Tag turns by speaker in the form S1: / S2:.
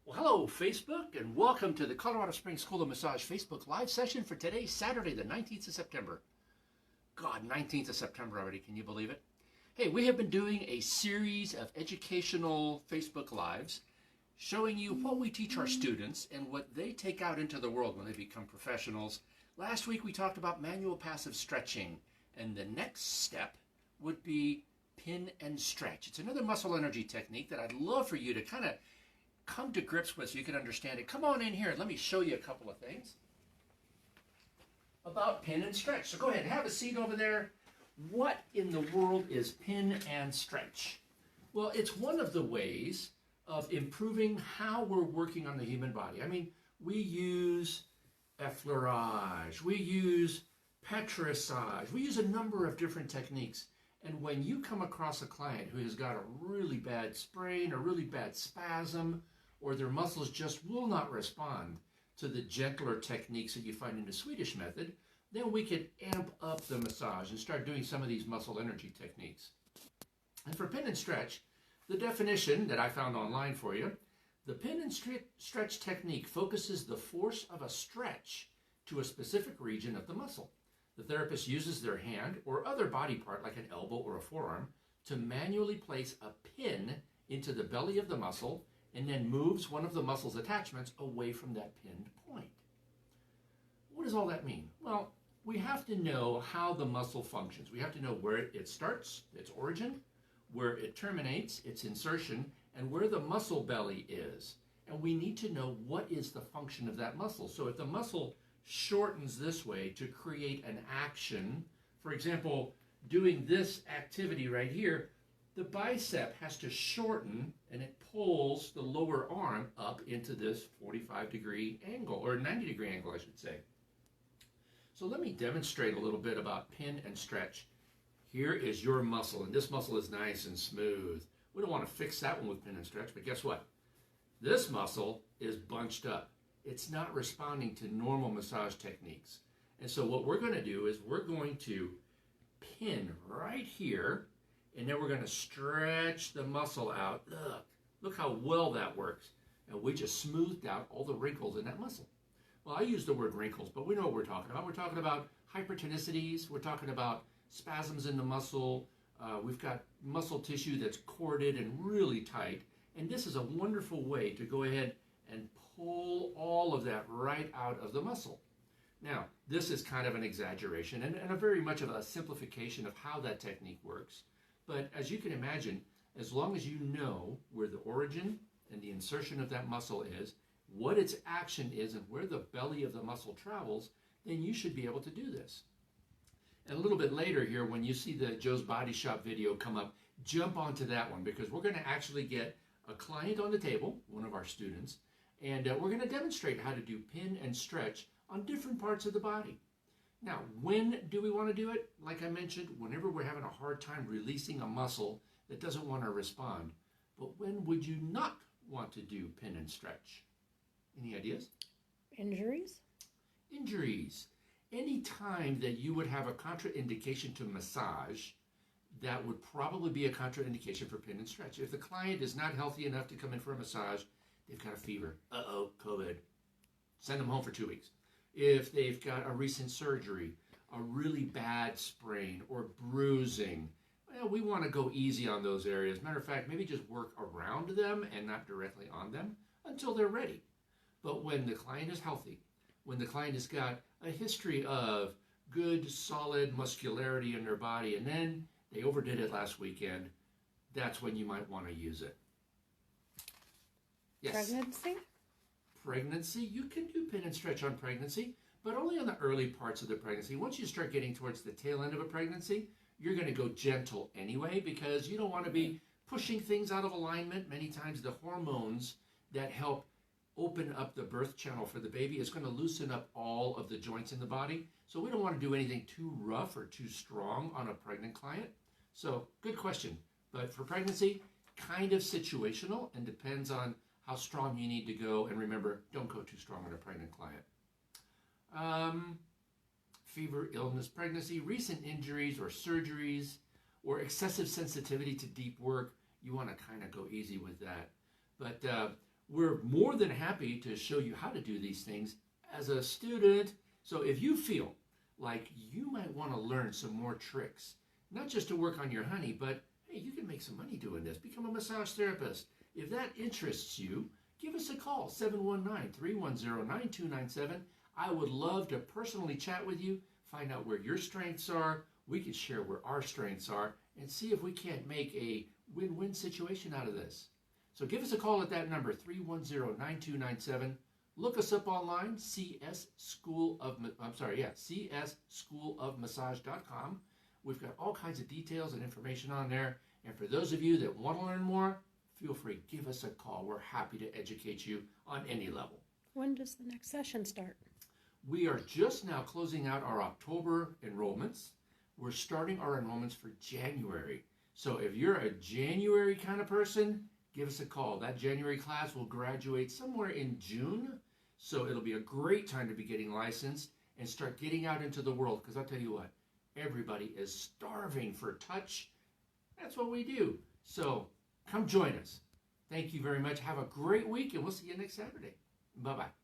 S1: Well, hello, Facebook, and welcome to the Colorado Springs School of Massage Facebook Live session for today, Saturday, the 19th of September. God, 19th of September already, can you believe it? Hey, we have been doing a series of educational Facebook Lives showing you what we teach our students and what they take out into the world when they become professionals. Last week we talked about manual passive stretching, and the next step would be pin and stretch. It's another muscle energy technique that I'd love for you to kind of come to grips with so you can understand it. Come on in here and let me show you a couple of things about pin and stretch. So go ahead, have a seat over there. What in the world is pin and stretch? Well, it's one of the ways of improving how we're working on the human body. I mean, we use effleurage, we use petrissage, we use a number of different techniques. And when you come across a client who has got a really bad sprain, a really bad spasm, or their muscles just will not respond to the gentler techniques that you find in the Swedish method, then we can amp up the massage and start doing some of these muscle energy techniques. And for pin and stretch, the definition that I found online for you, the pin and stretch technique focuses the force of a stretch to a specific region of the muscle. The therapist uses their hand or other body part like an elbow or a forearm to manually place a pin into the belly of the muscle and then moves one of the muscle's attachments away from that pinned point. What does all that mean? Well, we have to know how the muscle functions. We have to know where it starts, its origin, where it terminates, its insertion, and where the muscle belly is. And we need to know what is the function of that muscle. So if the muscle shortens this way to create an action, for example, doing this activity right here, the bicep has to shorten and it pulls the lower arm up into this 45-degree angle, or 90-degree angle, I should say. So let me demonstrate a little bit about pin and stretch. Here is your muscle, and this muscle is nice and smooth. We don't want to fix that one with pin and stretch, but guess what? This muscle is bunched up. It's not responding to normal massage techniques. And so what we're going to do is we're going to pin right here, and then we're going to stretch the muscle out. Look how well that works. And we just smoothed out all the wrinkles in that muscle. Well, I use the word wrinkles, but we know what we're talking about. We're talking about hypertonicities. We're talking about spasms in the muscle. We've got muscle tissue that's corded and really tight. And this is a wonderful way to go ahead and pull all of that right out of the muscle. Now, this is kind of an exaggeration and a very much of a simplification of how that technique works. But as you can imagine, as long as you know where the origin and the insertion of that muscle is, what its action is, and where the belly of the muscle travels, then you should be able to do this. And a little bit later here, when you see the Joe's Body Shop video come up, jump onto that one, because we're going to actually get a client on the table, one of our students, and we're going to demonstrate how to do pin and stretch on different parts of the body. Now, when do we want to do it? Like I mentioned, whenever we're having a hard time releasing a muscle that doesn't want to respond. But when would you not want to do pin and stretch? Any ideas?
S2: Injuries?
S1: Injuries. Any time that you would have a contraindication to massage, that would probably be a contraindication for pin and stretch. If the client is not healthy enough to come in for a massage, they've got a fever. Uh-oh, COVID. Send them home for 2 weeks. If they've got a recent surgery, a really bad sprain or bruising, well, we want to go easy on those areas. Matter of fact, maybe just work around them and not directly on them until they're ready. But when the client is healthy, when the client has got a history of good, solid muscularity in their body, and then they overdid it last weekend, that's when you might want to use it. Yes?
S2: Pregnancy?
S1: Pregnancy, you can do pin and stretch on pregnancy, but only on the early parts of the pregnancy. Once you start getting towards the tail end of a pregnancy, you're going to go gentle anyway, because you don't want to be pushing things out of alignment. Many times the hormones that help open up the birth channel for the baby is going to loosen up all of the joints in the body. So we don't want to do anything too rough or too strong on a pregnant client. So good question. But for pregnancy, kind of situational and depends on how strong you need to go. And remember, don't go too strong on a pregnant client. Fever, illness, pregnancy, recent injuries or surgeries, or excessive sensitivity to deep work, you want to kind of go easy with that. But we're more than happy to show you how to do these things as a student. So if you feel like you might want to learn some more tricks, not just to work on your honey, but hey, you can make some money doing this. Become a massage therapist. If that interests you, give us a call, 719-310-9297. I would love to personally chat with you, find out where your strengths are. We can share where our strengths are and see if we can't make a win-win situation out of this. So give us a call at that number, 310-9297. Look us up online, csschoolofmassage.com. We've got all kinds of details and information on there. And for those of you that want to learn more, feel free, give us a call. We're happy to educate you on any level.
S2: When does the next session start?
S1: We are just now closing out our October enrollments. We're starting our enrollments for January. So if you're a January kind of person, give us a call. That January class will graduate somewhere in June. So it'll be a great time to be getting licensed and start getting out into the world. Because I'll tell you what, everybody is starving for touch. That's what we do. So come join us. Thank you very much. Have a great week, and we'll see you next Saturday. Bye-bye.